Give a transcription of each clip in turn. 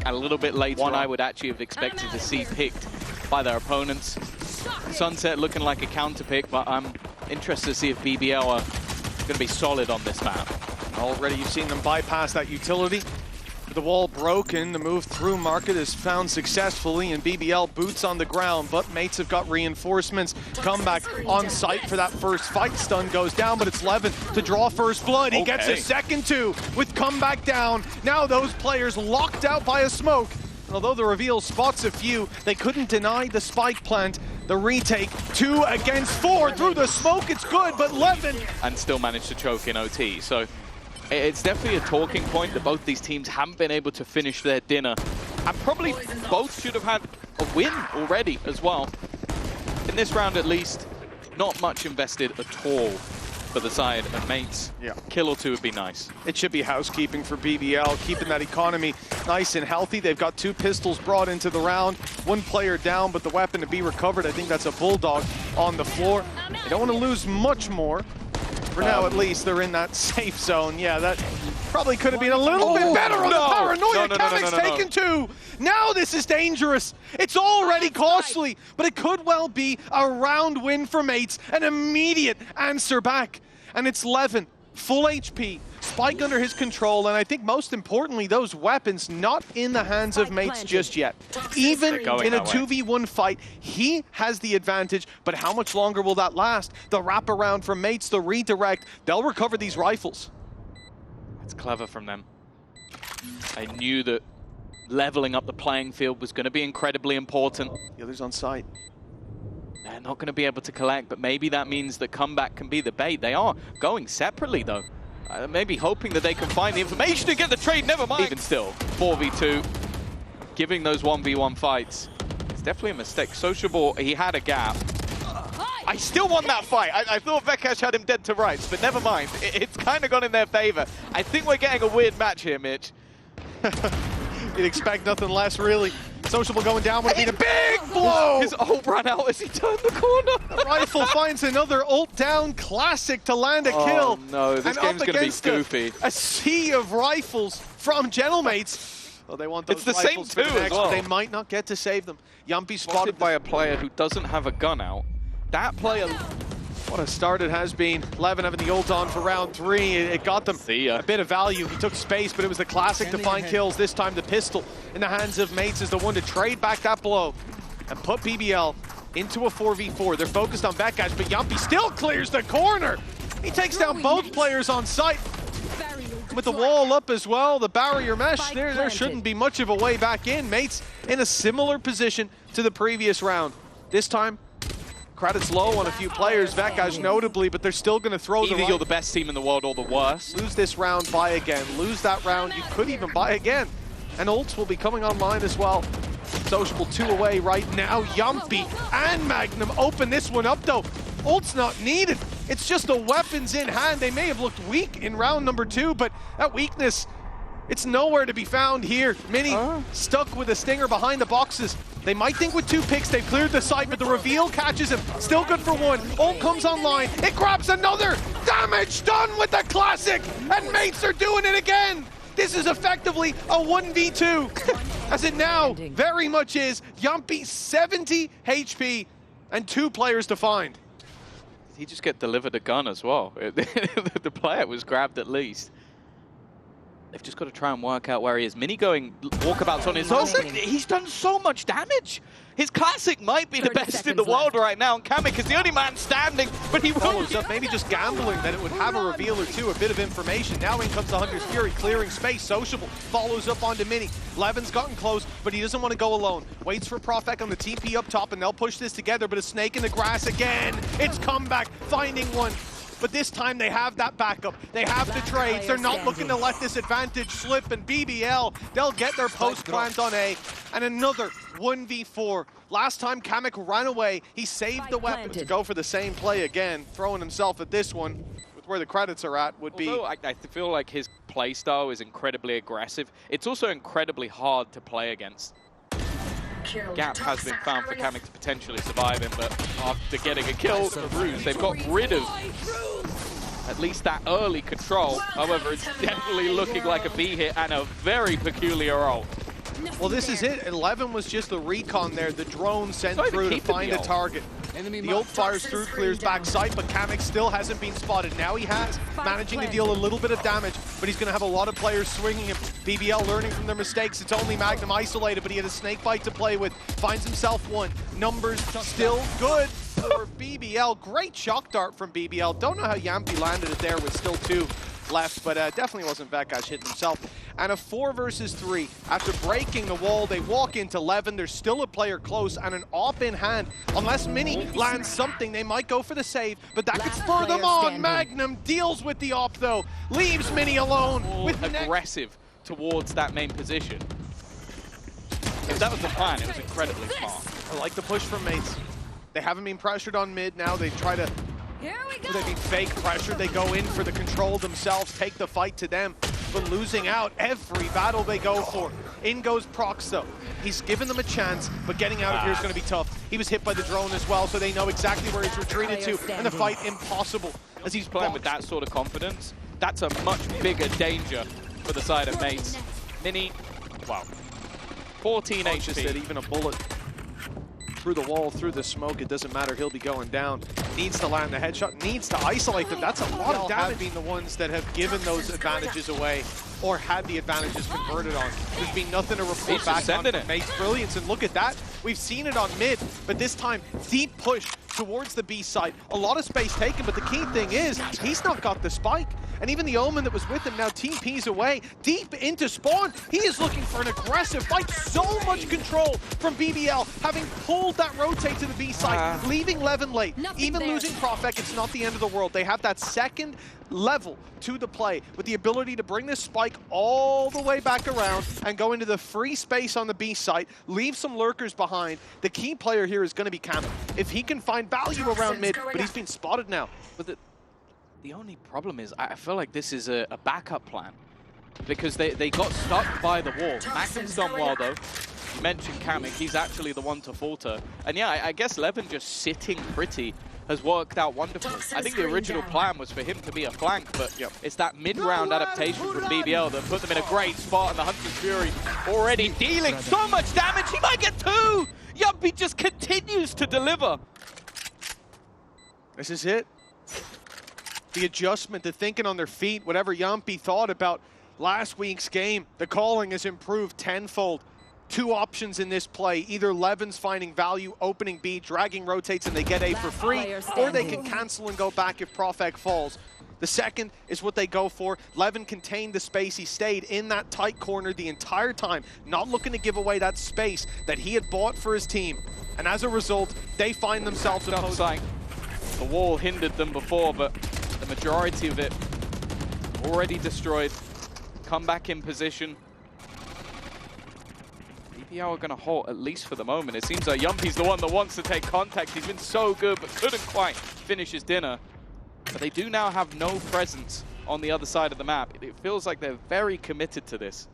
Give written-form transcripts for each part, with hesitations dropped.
a little bit later. One I would actually have expected to see picked by their opponents. Sunset looking like a counter pick, but I'm interested to see if BBL are going to be solid on this map. Already you've seen them bypass that utility. The wall broken, the move through market is found successfully, and BBL boots on the ground, but mates have got reinforcements. Comeback on site for that first fight. Stun goes down, but it's LewN to draw first blood. He gets a second two with comeback down. Now those players locked out by a smoke. And although the reveal spots a few, they couldn't deny the spike plant. The retake, 2 against 4 through the smoke. It's good, but LewN... And still managed to choke in OT, so... It's definitely a talking point that both these teams haven't been able to finish their dinner. And probably both should have had a win already as well. In this round at least, not much invested at all for the side of mates. Yeah. Kill or two would be nice. It should be housekeeping for BBL, keeping that economy nice and healthy. They've got 2 pistols brought into the round, 1 player down, but the weapon to be recovered. I think that's a Bulldog on the floor. They don't want to lose much more. For now, at least, they're in that safe zone. Yeah, that probably could have been a little bit better on the paranoia. kamyk's taken 2. Now this is dangerous. It's already costly, but it could well be a round win for mates. An immediate answer back. And it's LewN, full HP, spike under his control, and I think most importantly, those weapons not in the hands of mates just yet. Even in a 2v1 fight, he has the advantage, but how much longer will that last? The wraparound from mates, the redirect, they'll recover these rifles. That's clever from them. I knew that leveling up the playing field was going to be incredibly important. The others on site. They're not going to be able to collect, but maybe that means that comeback can be the bait. They are going separately, though. Maybe hoping that they can find the information to get the trade, never mind. Even still, 4v2, giving those 1v1 fights. It's definitely a mistake. sociablEE, he had a gap. I still won that fight. I thought Veqaj had him dead to rights, but never mind. It's kind of gone in their favor. I think we're getting a weird match here, Mitch. You'd expect nothing less, really. sociablEE going down would be a big blow! His ult ran out as he turned the corner. Rifle finds another ult down classic to land a kill. Oh no, this game's going to be goofy. A sea of rifles from Gentlemates. Well, they want those it's the rifles same too as well. They might not get to save them. Jamppi spotted by a player who doesn't have a gun out. That player... What a start it has been. LewN having the ult on for round 3. It got them a bit of value. He took space, but it was the classic to find kills. This time the pistol in the hands of mates is the one to trade back that blow and put BBL into a 4v4. They're focused on Veqaj, but Jamppi still clears the corner. He takes down both players on site. With the wall up as well, the barrier mesh, there shouldn't be much of a way back in. Mates in a similar position to the previous round. This time, credits low on a few players, Veqaj notably, but they're still going to throw either you're the best team in the world or the worst. Lose this round, buy again. Lose that round, you could even buy again. And ults will be coming online as well. sociablEE 2 away right now. Jamppi and MAGNUM open this one up though. Ult's not needed. It's just the weapons in hand. They may have looked weak in round number 2, but that weakness, it's nowhere to be found here. Minny stuck with a stinger behind the boxes. They might think with 2 picks they've cleared the site, but the reveal catches him. Still good for 1. Ult comes online. It grabs another. Damage done with the classic. And mates are doing it again. This is effectively a 1v2. As it now very much is. Jamppi 70 HP and 2 players to find. Did he just get delivered a gun as well? The player was grabbed at least. They've just got to try and work out where he is. Minny going walkabouts on his own. He's done so much damage. His classic might be the best in the world right now, and kamyk is the only man standing, but he follows up, maybe just gambling that it would have a reveal or 2, a bit of information. Now in comes the Hunter's Fury, clearing space. sociablEE follows up onto Minny. LewN's gotten close, but he doesn't want to go alone. Waits for PROFEK on the TP up top, and they'll push this together, but a snake in the grass again. It's comeback, finding one. But this time they have that backup. They have the trades. They're not looking to let this advantage slip. And BBL, they'll get their post plant on A. And another 1v4. Last time kamyk ran away. He saved the weapon to go for the same play again. Throwing himself at this one with where the credits are at would be. Although I feel like his play style is incredibly aggressive. It's also incredibly hard to play against. Gap has been found for kamyk to potentially survive him, but after getting a kill for Ruse, they've got rid of at least that early control. However, it's definitely looking like a B hit and a very peculiar ult. Well, this is it. 11 was just the recon there. The drone sent through to find a target. The ult fires through, clears backside, but kamyk still hasn't been spotted. Now he has, managing to deal a little bit of damage, but he's going to have a lot of players swinging him. BBL learning from their mistakes. It's only MAGNUM isolated, but he had a snake bite to play with. Finds himself one. Numbers still good for BBL. Great shock dart from BBL. Don't know how Jamppi landed it there with still 2 left, but definitely wasn't Veqaj hitting himself. And a 4 versus 3. After breaking the wall, they walk into 11. There's still a player close and an op in hand. Unless Minny lands something, they might go for the save, but that could spur them on. MAGNUM deals with the op, though. Leaves Minny alone. With aggressive towards that main position. If that was the plan, it was incredibly smart. I like the push from mates. They haven't been pressured on mid now. They try to... They've been fake pressured. They go in for the control themselves, take the fight to them, but losing out every battle they go for. In goes Proxh, though. He's given them a chance, but getting out of here is going to be tough. He was hit by the drone as well, so they know exactly where he's retreated to, and the fight impossible as he's playing with that sort of confidence. That's a much bigger danger for the side of mates. Minny, wow, 14 HP. Said even a bullet through the wall, through the smoke, it doesn't matter, he'll be going down. Needs to land the headshot, needs to isolate them. That's a lot of damage. Being the ones that have given those advantages away or had the advantages converted on. There's been nothing to report back on from mates' brilliance, and look at that. We've seen it on mid, but this time, deep push towards the B side. A lot of space taken, but the key thing is, he's not got the spike. And even the Omen that was with him now TP's away, deep into spawn. He is looking for an aggressive fight. So much control from BBL, having pulled that rotate to the B side, leaving LewN late. Even losing PROFEK, it's not the end of the world. They have that second level to the play with the ability to bring this spike all the way back around and go into the free space on the B site, leave some lurkers behind. The key player here is going to be kamyk. If he can find value around mid, but he's been spotted now. But the only problem is, I feel like this is a backup plan because they got stuck by the wall. MAGNUM's done well, though. You mentioned kamyk, he's actually the one to falter. And yeah, I guess LewN just sitting pretty has worked out wonderful. I think the original plan was for him to be a flank, but it's that mid-round adaptation from BBL that put them in a great spot, and the Hunter's Fury already dealing so much damage. He might get 2! Jamppi just continues to deliver. This is it. The adjustment, the thinking on their feet, whatever Jamppi thought about last week's game, the calling has improved tenfold. 2 options in this play. Either LewN's finding value, opening B, dragging rotates, and they get A for free, or they can cancel and go back if PROFEK falls. The second is what they go for. LewN contained the space. He stayed in that tight corner the entire time, not looking to give away that space that he had bought for his team. And as a result, they find themselves opposing. The wall hindered them before, but the majority of it already destroyed. Come back in position. BBL are going to halt, at least for the moment. It seems like Jamppi's the one that wants to take contact. He's been so good, but couldn't quite finish his dinner. But they do now have no presence on the other side of the map. It feels like they're very committed to this.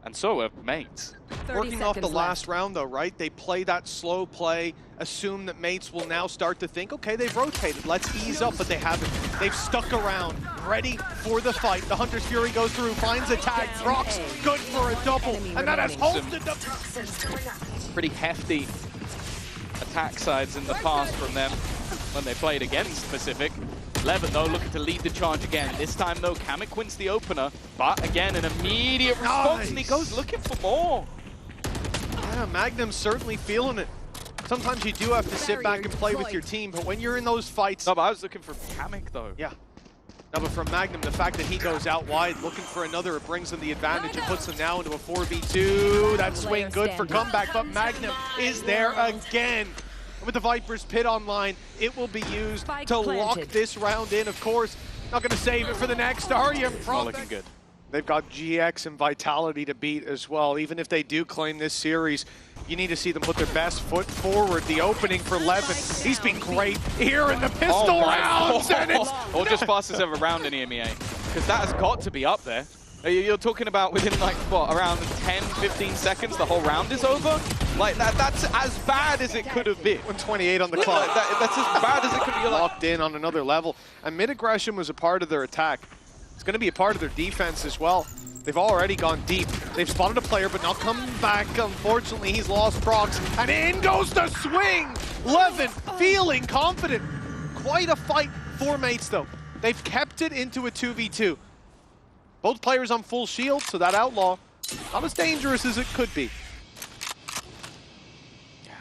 And so are mates. Working off the last round, though, right? They play that slow play, assume that mates will now start to think, okay, they've rotated, let's ease up, but they haven't. They've stuck around, ready for the fight. The Hunter's Fury goes through, finds a tag. Proxh, good for a double, and that has halted them. Pretty hefty attack sides in the past from them when they played against Pacific. LewN, though, looking to lead the charge again. This time, though, kamyk wins the opener, but again, an immediate response, and he goes looking for more. Yeah, MAGNUM's certainly feeling it. Sometimes you do have to sit back and play with your team, but when you're in those fights... No, but I was looking for kamyk, though. Yeah. No, but from MAGNUM, the fact that he goes out wide looking for another, it brings them the advantage. It puts them now into a 4v2. That swing good for comeback, but MAGNUM is there again. With the Viper's Pit online, it will be used to lock this round in, of course. Not going to save it for the next, are you? Not looking good. They've got GX and Vitality to beat as well. Even if they do claim this series, you need to see them put their best foot forward. The opening for LewN, he's been great here in the pistol rounds. Or just fastest ever round in EMEA, because that has got to be up there. You're talking about within, like, what, around 10, 15 seconds, the whole round is over? Like, that's as bad as it could have been. 128 on the clock. That's as bad as it could be. Locked in on another level. And mid-aggression was a part of their attack. It's going to be a part of their defense as well. They've already gone deep. They've spotted a player, but not coming back. Unfortunately, he's lost Proxh, and in goes the swing! LewN feeling confident. Quite a fight for mates, though. They've kept it into a 2v2. Both players on full shield, so that outlaw, not as dangerous as it could be. Yeah.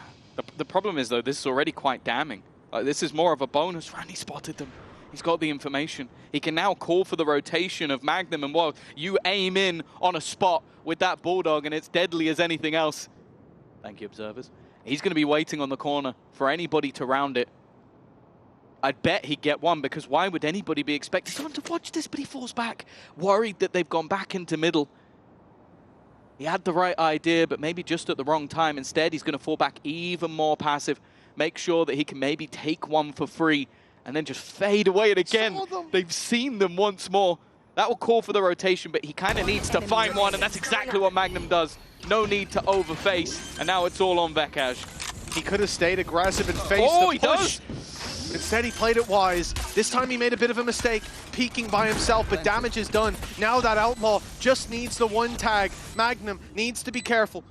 The problem is, though, this is already quite damning. This is more of a bonus round. He spotted them. He's got the information. He can now call for the rotation of Magnum, and well, you aim in on a spot with that Bulldog, and it's deadly as anything else. Thank you, observers. He's going to be waiting on the corner for anybody to round it. I'd bet he'd get one, because why would anybody be expecting someone to watch this? But he falls back, worried that they've gone back into middle. He had the right idea, but maybe just at the wrong time. Instead, he's going to fall back even more passive, make sure that he can maybe take one for free, and then just fade away. And again, they've seen them once more. That will call for the rotation, but he kind of needs to find one, and that's exactly what Magnum does. No need to overface, and now it's all on Veqaj. He could have stayed aggressive and faced the push. He does. Instead, he played it wise. This time, he made a bit of a mistake, peeking by himself, but damage is done. Now that Outlaw just needs the one tag. Magnum needs to be careful.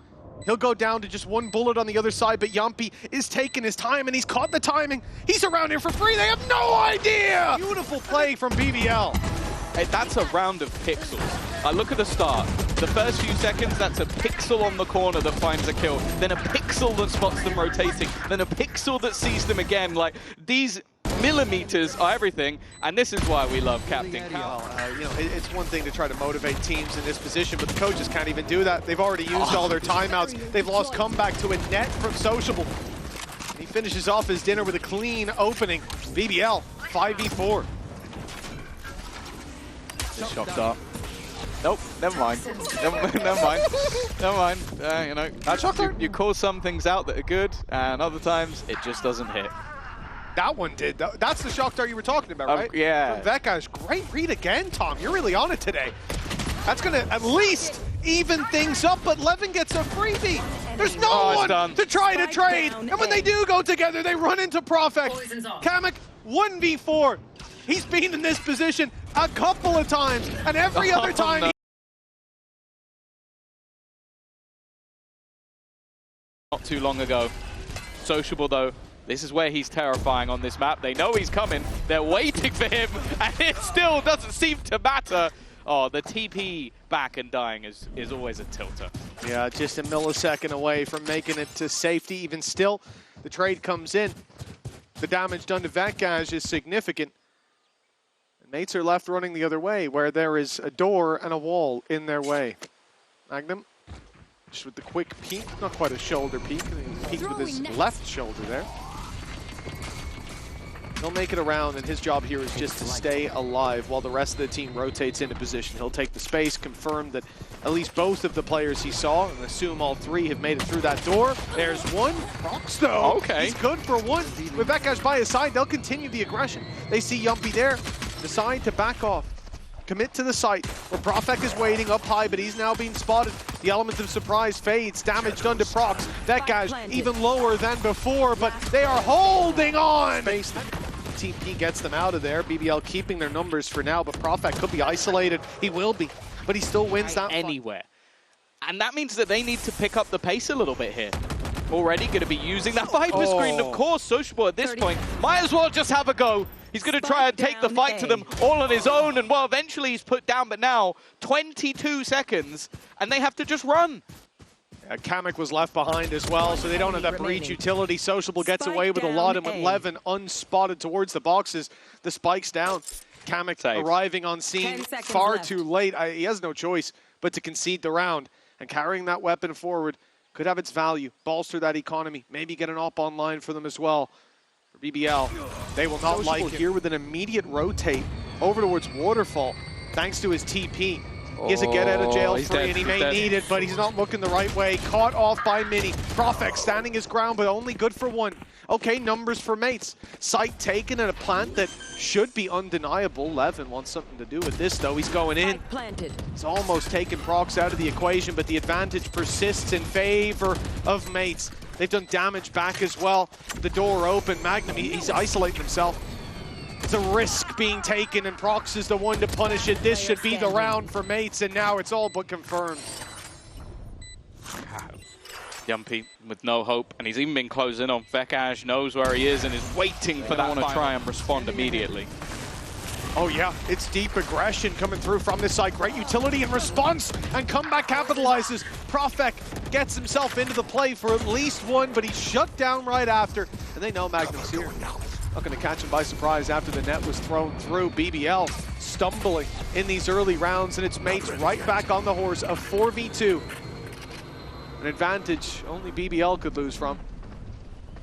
He'll go down to just one bullet on the other side, but Jamppi is taking his time, and he's caught the timing. He's around here for free. They have no idea. Beautiful play from BBL. Hey, that's a round of pixels. Look at the start. The first few seconds, that's a pixel on the corner that finds a kill. Then a pixel that spots them rotating. Then a pixel that sees them again. Like, these millimeters are everything, and this is why we love Captain Cal. You know, it's one thing to try to motivate teams in this position, but the coaches can't even do that. They've already used all their timeouts. They've lost comeback to a net from sociablEE. He finishes off his dinner with a clean opening. BBL, 5v4. Shock dart. Nope, never mind. Never mind. You know, that shock dart? You call some things out that are good, and other times it just doesn't hit. That one did. That's the shock dart you were talking about, right? Yeah. Veqaj, great read again, Tom. You're really on it today. That's going to at least even things up, but LewN gets a freebie. There's no one to try to trade. And when they do go together, they run into PROFEK. kamyk, 1v4. He's been in this position a couple of times, and every other time... No. Not too long ago. sociablEE, though, this is where he's terrifying on this map. They know he's coming. They're waiting for him, and it still doesn't seem to matter. Oh, the TP back and dying is always a tilter. Yeah, just a millisecond away from making it to safety. Even still, the trade comes in. The damage done to Veqaj is significant. Mates are left running the other way, where there is a door and a wall in their way. Magnum, just with the quick peek, not quite a shoulder peek. He peeked with his left shoulder there. He'll make it around, and his job here is just to stay alive while the rest of the team rotates into position. He'll take the space, confirm that at least both of the players he saw, and assume all three have made it through that door. There's one. Proxh, though. Okay. He's good for one. With Veqaj by his side, they'll continue the aggression. They see Jamppi there. Decide to back off. Commit to the site where PROFEK is waiting up high, but he's now being spotted. The element of surprise fades. Damage done to Proxh. Veqaj even lower than before, but they are holding on. TP gets them out of there. BBL keeping their numbers for now, but PROFEK could be isolated. He will be, but he still wins that anywhere. And that means that they need to pick up the pace a little bit here. Already going to be using that Viper screen. Of course, sociablEE at this point might as well just have a go. He's going to try and take the fight to them all on his own, and well, eventually he's put down, but now 22 seconds, and they have to just run. kamyk was left behind as well, so they don't have that breach utility. sociablEE gets away with a lot, and with LewN unspotted towards the boxes, the spike's down. kamyk arriving on scene far too late. He has no choice but to concede the round, and carrying that weapon forward could have its value, bolster that economy, maybe get an op online for them as well. For BBL, they will not like it. Here with an immediate rotate over towards Waterfall, thanks to his TP. He has a get out of jail free, and he may need it, but he's not looking the right way. Caught off by Minny. PROFEK standing his ground, but only good for one. Okay, numbers for mates. Site taken at a plant that should be undeniable. LewN wants something to do with this, though. He's going in. He's almost taken Proxh out of the equation, but the advantage persists in favor of mates. They've done damage back as well. The door open. Magnum, he's isolating himself. It's a risk being taken, and Proxh is the one to punish it. This should be the round for mates, and now it's all but confirmed. Jamppi with no hope, and he's even been closed in on. Veqaj knows where he is and is waiting for that one to try and respond immediately. Oh yeah, it's deep aggression coming through from this side. Great utility in response, and comeback capitalizes. PROFEK gets himself into the play for at least one, but he's shut down right after, and they know Magnum's here. Not going to catch him by surprise after the net was thrown through. BBL stumbling in these early rounds, and it's mates right back on the horse. A 4v2. An advantage only BBL could lose from.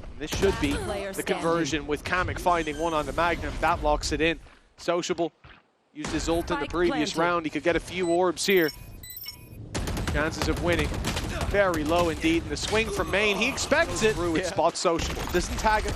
And this should be the conversion with kamyk finding one on the Magnum. That locks it in. sociablEE used his ult in the previous round. He could get a few orbs here. Chances of winning very low indeed. And the swing from main, he expects it. Through it spots sociablEE. Doesn't tag him.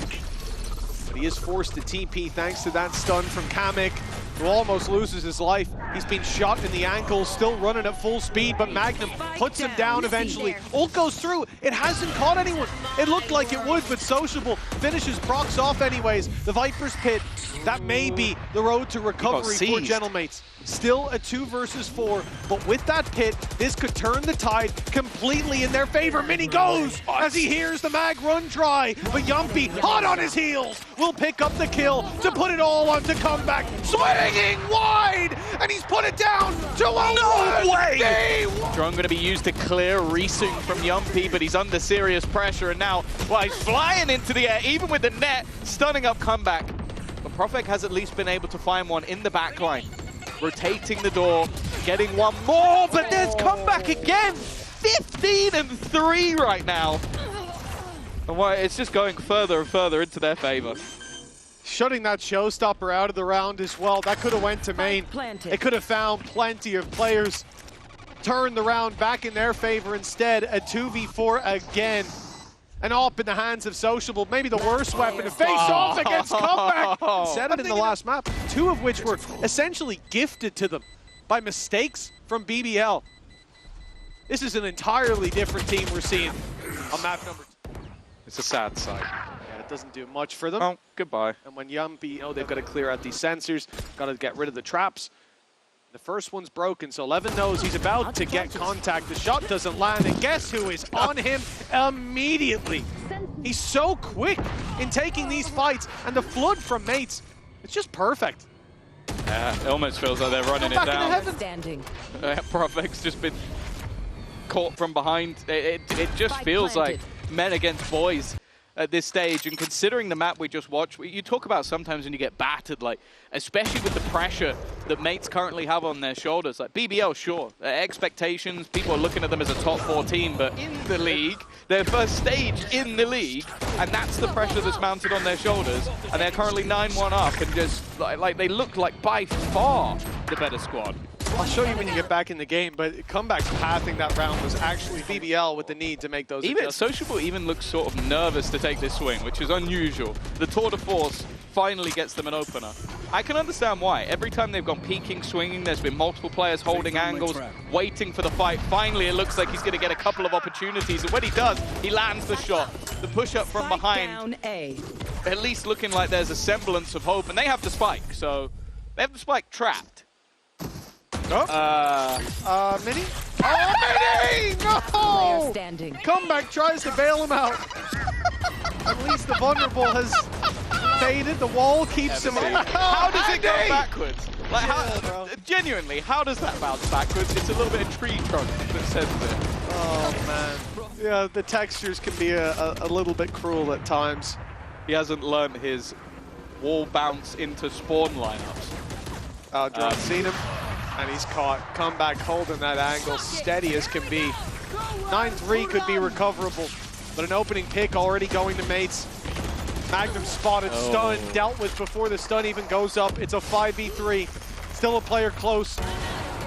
But he is forced to TP thanks to that stun from kamyk, who almost loses his life. He's been shot in the ankle, still running at full speed, but Magnum puts him down eventually. Ult goes through. It hasn't caught anyone. It looked like it would, but sociablEE finishes Proxh off anyways. The Viper's Pit, that may be the road to recovery for Gentlemates. Still a 2 versus 4, but with that pit, this could turn the tide completely in their favor. Minny goes as he hears the mag run dry, but Jamppi, hot on his heels, will pick up the kill to put it all onto comeback. Swinging wide, and he's put it down to a No way! Drone going to be used to clear Rising from Jamppi, but he's under serious pressure, and now, well, he's flying into the air, even with the net, stunning up comeback. But PROFEK has at least been able to find one in the backline. Rotating the door, getting one more, but there's comeback again! 15-3 right now. And it's just going further and further into their favor. Shutting that showstopper out of the round as well. That could have went to main. It could have found plenty of players. Turned the round back in their favor instead. A 2v4 again. An op in the hands of sociablEE, maybe the worst weapon to face off against comeback. Said it in the last map, 2 of which were essentially gifted to them by mistakes from BBL. This is an entirely different team we're seeing on map number 2. It's a sad sight. Yeah, it doesn't do much for them. Oh, goodbye. And when Jamppi, they've got to clear out these sensors, got to get rid of the traps. The first one's broken, so LewN knows he's about to get contact. The shot doesn't land, and guess who is on him immediately? He's so quick in taking these fights, and the flood from mates, it's just perfect. It almost feels like they're running it down. PROFEK's just been caught from behind. It just feels like men against boys at this stage, and considering the map we just watched, you talk about sometimes when you get battered, like, especially with the pressure that mates currently have on their shoulders. Like, BBL, sure, expectations, people are looking at them as a top 4 team, but in the league, their first stage in the league, and that's the pressure that's mounted on their shoulders, and they're currently 9-1 up, and just, like they look like by far the better squad. I'll show you when you get back in the game, but comeback's pathing that round was actually BBL with the need to make those adjustments. sociablEE even looks sort of nervous to take this swing, which is unusual. The tour de force finally gets them an opener. I can understand why. Every time they've gone peeking, swinging, there's been multiple players holding angles, waiting for the fight. Finally, it looks like he's going to get a couple of opportunities, and when he does, he lands the shot. The push-up from behind, at least looking like there's a semblance of hope, and they have the spike, so they have the spike trapped. Minny? Oh, Minny! No! Comeback tries to bail him out. At least the vulnerable has faded. The wall keeps him up. How does it go backwards? Like, genuinely, how does that bounce backwards? It's a little bit of tree trunk that sends it. Oh, man. Yeah, the textures can be a little bit cruel at times. He hasn't learned his wall bounce into spawn lineups. Drone's seen him. And he's caught. Comeback holding that angle, steady as can be. 9-3 could be recoverable, but an opening pick already going to mates. Magnum spotted, stun, dealt with before the stun even goes up. It's a 5v3. Still a player close.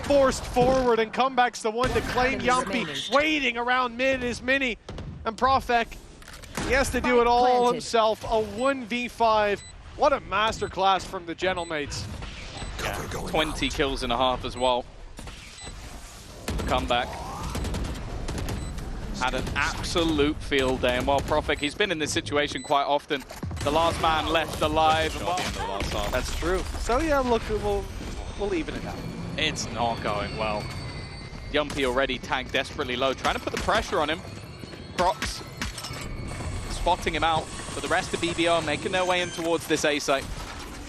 Forced forward, and comeback's the one to claim Jamppi. Waiting around mid is Minny. And PROFEK, he has to do it all himself. A 1v5. What a masterclass from the Gentlemates. 20 kills and a half as well. The comeback. Had an absolute field day, and while PROFEK, he's been in this situation quite often. The last man left alive. That's true. So yeah, look, we'll even it out. It's not going well. Jamppi already tagged desperately low, trying to put the pressure on him. Proxh spotting him out, but the rest of BBL making their way in towards this A site.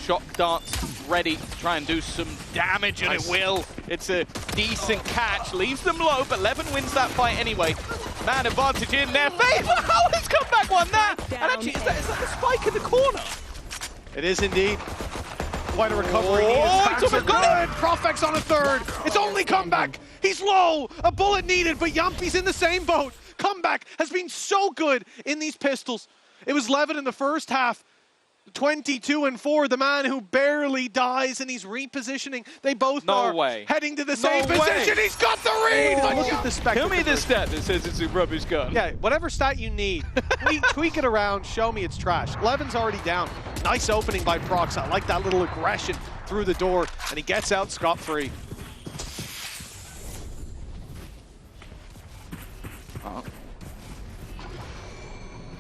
Shock darts ready to try and do some damage, and it will. It's a decent catch, leaves them low, but LewN wins that fight anyway. Man advantage in their favor. How has comeback won that? And actually, is that the spike in the corner? It is indeed. Quite a recovery. It's good. PROFEK's on a third. It's only comeback. He's low. A bullet needed, but Jamppi's in the same boat. Comeback has been so good in these pistols. It was LewN in the first half. 22-4, the man who barely dies, and he's repositioning. They both are heading to the same position. He's got the read. Look at the spec. Tell me the stat that says it's a rubbish gun. Yeah, whatever stat you need. Tweak it around. Show me it's trash. LewN's already down. Nice opening by Proxh. I like that little aggression through the door, and he gets out scot-free.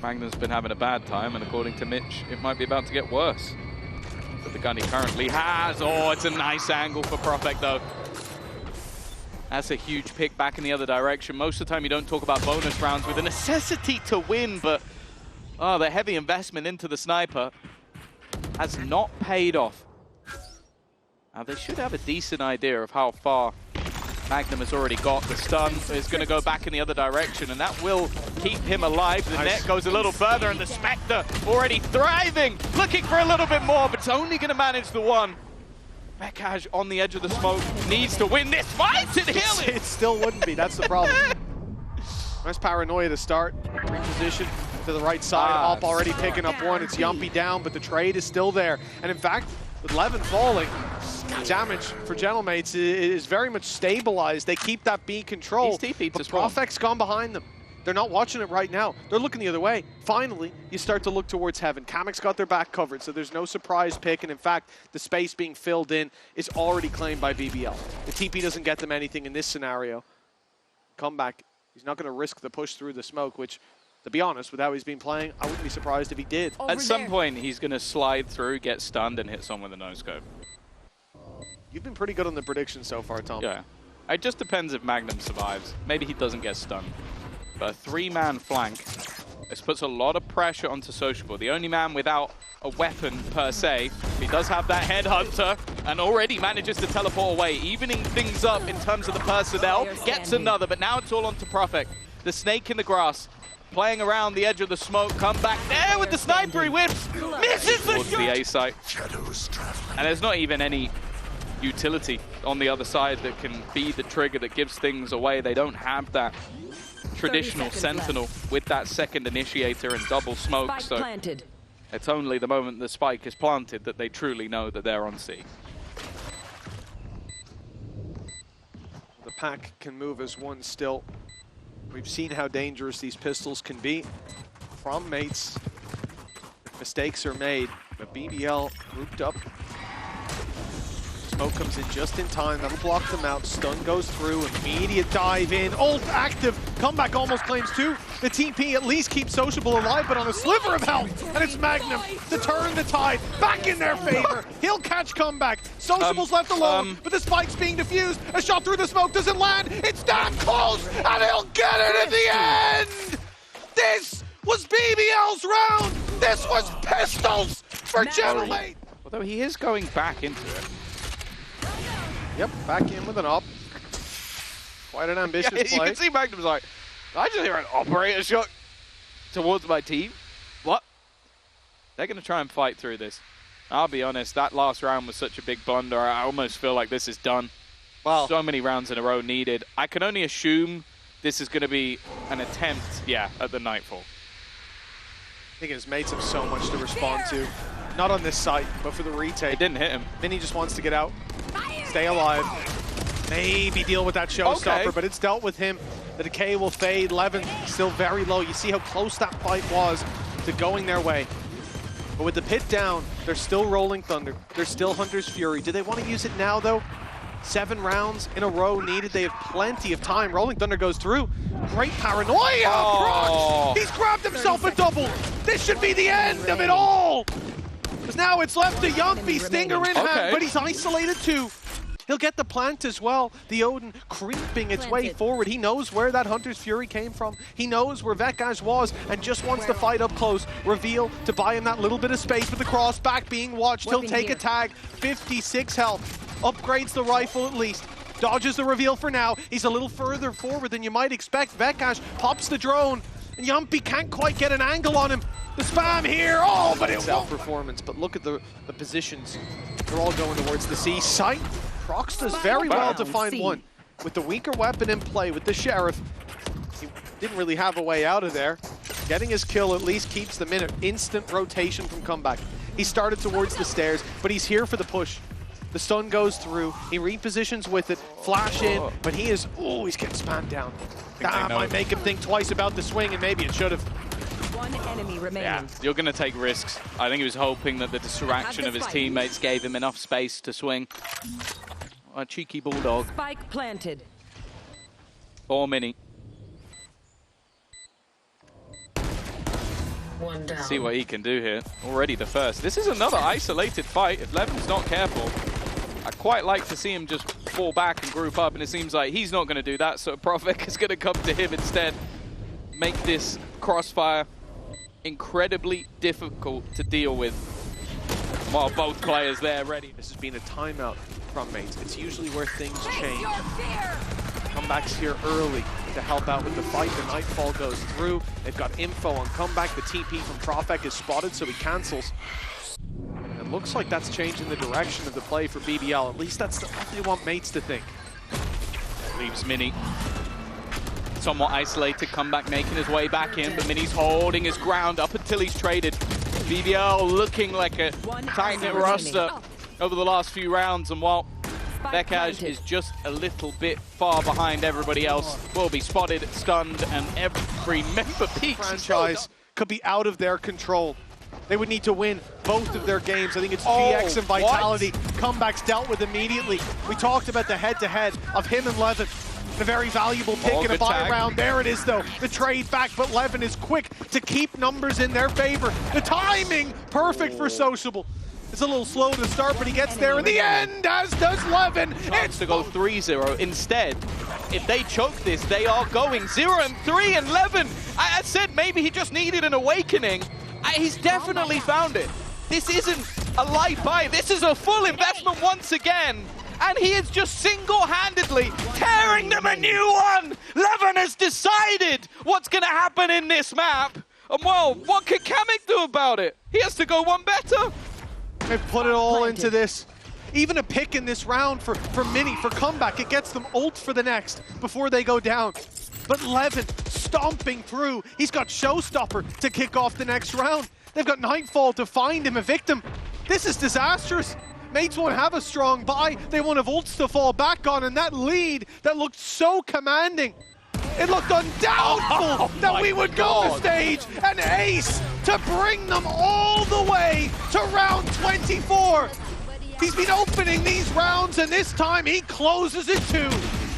Magnum's been having a bad time, and according to Mitch, it might be about to get worse. But the gun he currently has, oh, it's a nice angle for PROFEK though. That's a huge pick back in the other direction. Most of the time you don't talk about bonus rounds with a necessity to win, but the heavy investment into the sniper has not paid off. Now they should have a decent idea of how far Magnum has already got. The stun is going to go back in the other direction, and that will keep him alive. The net goes a little further, and the Spectre already thriving, looking for a little bit more, but it's only going to manage the one. Veqaj on the edge of the smoke needs to win this fight and heal it. It still wouldn't be, that's the problem. Nice paranoia to start. Reposition to the right side. Op already picking up one. It's Jamppi down, but the trade is still there. And in fact, with LewN falling, damage for Gentlemates is very much stabilized. They keep that B control, but PROFEK's gone behind them. They're not watching it right now. They're looking the other way. Finally, you start to look towards heaven. kamyk's got their back covered, so there's no surprise pick, and in fact, the space being filled in is already claimed by BBL. The TP doesn't get them anything in this scenario. Comeback, he's not going to risk the push through the smoke, which, to be honest, with how he's been playing, I wouldn't be surprised if he did. At some point, he's going to slide through, get stunned, and hit someone with a no-scope. You've been pretty good on the predictions so far, Tom. Yeah. It just depends if Magnum survives. Maybe he doesn't get stunned. But a three-man flank, this puts a lot of pressure onto sociablEE. The only man without a weapon, per se. He does have that headhunter, and already manages to teleport away, evening things up in terms of the personnel. Gets another, but now it's all onto PROFEK. The snake in the grass, playing around the edge of the smoke, come back there with the sniper, he whips, misses the shot! The A site. And there's not even any utility on the other side that can be the trigger that gives things away. They don't have that traditional sentinel with that second initiator and double smoke, so it's only the moment the spike is planted that they truly know that they're on C. The pack can move as one still. We've seen how dangerous these pistols can be from mates. Mistakes are made, but BBL grouped up. Smoke comes in just in time, that'll block them out. Stun goes through, immediate dive in, ult active, comeback almost claims two. The TP at least keeps sociablEE alive, but on a sliver of health, and it's Magnum to turn the tide back in their favor. He'll catch comeback. sociablEE's left alone, but the spike's being diffused. A shot through the smoke doesn't land. It's damn close, and he'll get it at the end. This was BBL's round. This was pistols for Gentlemates. Although he is going back into it. Yep, back in with an op. Quite an ambitious play. You can see Magnum's like, I just hear an operator shot towards my team. What? They're going to try and fight through this. I'll be honest, that last round was such a big blunder. I almost feel like this is done. Wow. So many rounds in a row needed. I can only assume this is going to be an attempt, at the Nightfall. I think his mates have so much to respond to. Not on this site, but for the retake. It didn't hit him. Minny just wants to get out, stay alive, maybe deal with that showstopper, but it's dealt with him. The decay will fade. LewN still very low. You see how close that fight was to going their way. But with the pit down, they're still rolling thunder. They're still Hunter's Fury. Do they want to use it now, though? 7 rounds in a row needed. They have plenty of time. Rolling Thunder goes through. Great paranoia! Proxh! He's grabbed himself a double. This should be the end of it all. Because now it's left to Jamppi, Stinger in hand, but he's isolated too. He'll get the plant as well. The Odin creeping its way forward. He knows where that Hunter's Fury came from. He knows where Veqaj was and just wants to fight up close. Reveal to buy him that little bit of space with the cross back being watched. He'll take a tag. 56 health. Upgrades the rifle at least. Dodges the reveal for now. He's a little further forward than you might expect. Veqaj pops the drone. And Jamppi can't quite get an angle on him. The spam here. Oh, but it won't. Performance. But look at the positions. They're all going towards the C site. Proxh does very well to find one. With the weaker weapon in play, with the Sheriff, he didn't really have a way out of there. Getting his kill at least keeps them in an instant rotation from comeback. He started towards the stairs, but he's here for the push. The stun goes through, he repositions with it, flash in, but he is, oh, he's getting spammed down. That might make him think twice about the swing, and maybe it should have. One enemy remaining. Yeah, you're going to take risks. I think he was hoping that the distraction of his teammates gave him enough space to swing. A cheeky bulldog. Spike planted. Or Minny. One down. See what he can do here. Already the first. This is another isolated fight. If LewN's not careful, I'd quite like to see him just fall back and group up, and it seems like he's not going to do that, so PROFEK is going to come to him instead. Make this crossfire incredibly difficult to deal with while both players there ready. This has been a timeout from mates. It's usually where things change. Comebacks here early to help out with the fight. The Nightfall goes through. They've got info on comeback. The TP from PROFEK is spotted, so he cancels. It looks like that's changing the direction of the play for BBL. At least that's what they want mates to think. Leaves Minny somewhat isolated. Comeback making his way back in, but Minny's holding his ground up until he's traded. BBL looking like a tight-knit roster over the last few rounds, and while Veqaj is just a little bit far behind everybody else, will be spotted, stunned, and every member peaks. Franchise could be out of their control. They would need to win both of their games. I think it's GX and Vitality. Comebacks dealt with immediately. We talked about the head-to-head of him and LewN. A very valuable pick in a buy round. There it is, though. The trade back, but LewN is quick to keep numbers in their favor. The timing, perfect for Sociable. It's a little slow to start, but he gets there in the end, as does LewN. It's to go 3-0. Instead, if they choke this, they are going 0-3, and LewN, I said maybe he just needed an awakening. He's definitely found it. This isn't a light buy. This is a full investment once again. And he is just single-handedly tearing them a new one! LewN has decided what's going to happen in this map. And well, what can kamyk do about it? He has to go one better. They've put it all into this. Even a pick in this round for Minny, for comeback. It gets them ult for the next before they go down. But LewN stomping through. He's got Showstopper to kick off the next round. They've got Nightfall to find him a victim. This is disastrous. Mates won't have a strong buy. They won't have ults to fall back on, and that lead that looked so commanding. It looked undoubtful that we would go to stage and ace to bring them all the way to round 24. He's been opening these rounds, and this time he closes it too.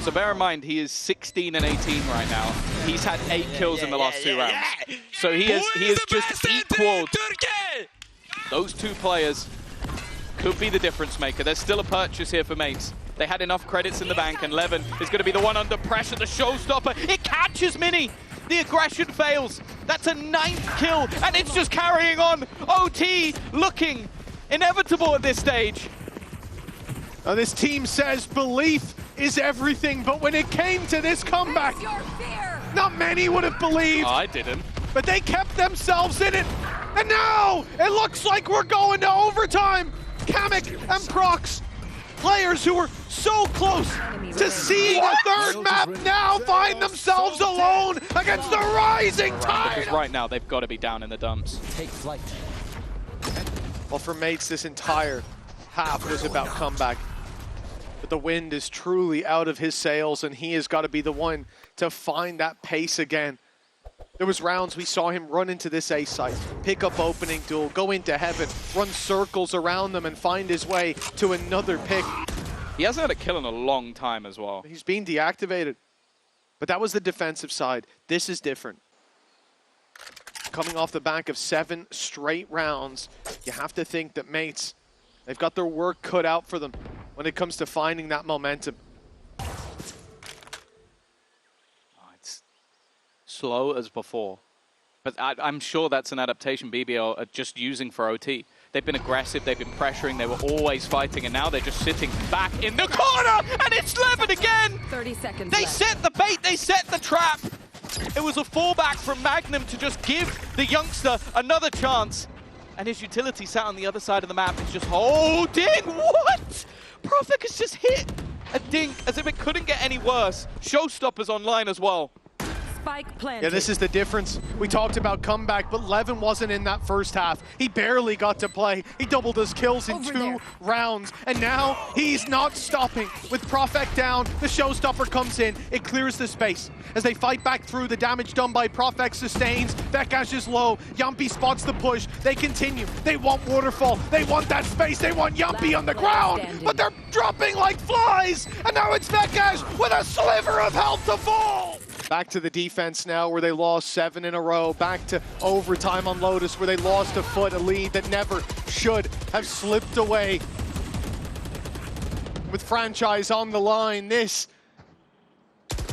So bear in mind, he is 16 and 18 right now. He's had 8 kills in the last 2 rounds. So he is just equaled. Those 2 players could be the difference maker. There's still a purchase here for mates. They had enough credits in the bank, and LewN is going to be the one under pressure, the showstopper. It catches Minny. The aggression fails. That's a 9th kill, and it's just carrying on. OT looking inevitable at this stage. Now this team says belief is everything, but when it came to this comeback, not many would have believed. I didn't. But they kept themselves in it, and now it looks like we're going to overtime. kamyk and Proxh, players who were so close to seeing a third map, now find themselves alone against the rising tide. Because right now they've got to be down in the dumps. Take flight. Well, for mates, this entire half was about comeback. But the wind is truly out of his sails, and he has got to be the one to find that pace again. There was rounds we saw him run into this A site, pick up opening duel, go into heaven, run circles around them and find his way to another pick. He hasn't had a kill in a long time as well. He's being deactivated. But that was the defensive side. This is different. Coming off the back of 7 straight rounds, you have to think that mates, they've got their work cut out for them when it comes to finding that momentum. It's slow as before. But I'm sure that's an adaptation BBL are just using for OT. They've been aggressive, they've been pressuring, they were always fighting, and now they're just sitting back in the corner, and it's LewN again! 30 seconds They left. set the bait, they set the trap! It was a fallback from Magnum to just give the youngster another chance. And his utility sat on the other side of the map. It's just, oh, ding, what? PROFEK has just hit a dink as if it couldn't get any worse. Showstoppers online as well. Spike planted. Yeah, this is the difference. We talked about comeback, but LewN wasn't in that first half. He barely got to play. He doubled his kills in 2 rounds, and now he's not stopping. With PROFEK down, the showstopper comes in. It clears the space. As they fight back through, the damage done by PROFEK sustains. Veqaj is low. Jamppi spots the push. They continue. They want waterfall. They want that space. They want Jamppi on the ground, but they're dropping like flies. And now it's Veqaj with a sliver of health to fall. Back to the defense now, where they lost 7 in a row. Back to overtime on Lotus, where they lost a foot, a lead that never should have slipped away. With franchise on the line, this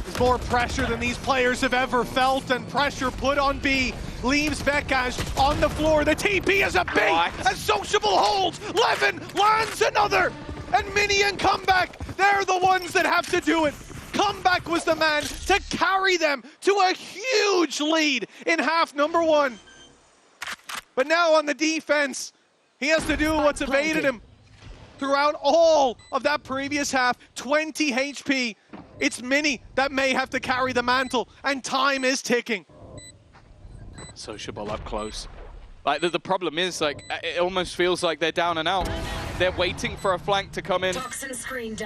is more pressure than these players have ever felt, and pressure put on B leaves Veqaj on the floor. The TP is a bait, and sociablEE holds. LewN lands another, and Minny and Comeback, they're the ones that have to do it. Comeback was the man to carry them to a huge lead in half number 1. But now on the defense, he has to do what's evaded him throughout all of that previous half. 20 HP. It's Minny that may have to carry the mantle, and time is ticking. sociablEE up close. Like the problem is, like, it almost feels like they're down and out. They're waiting for a flank to come in,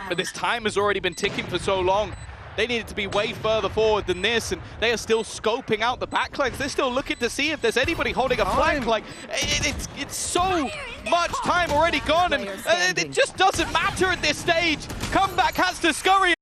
but this time has already been ticking for so long. They needed to be way further forward than this, and they are still scoping out the backlines. They're still looking to see if there's anybody holding a flank. Like, it's so much time already gone, and it just doesn't matter at this stage. Comeback has to scurry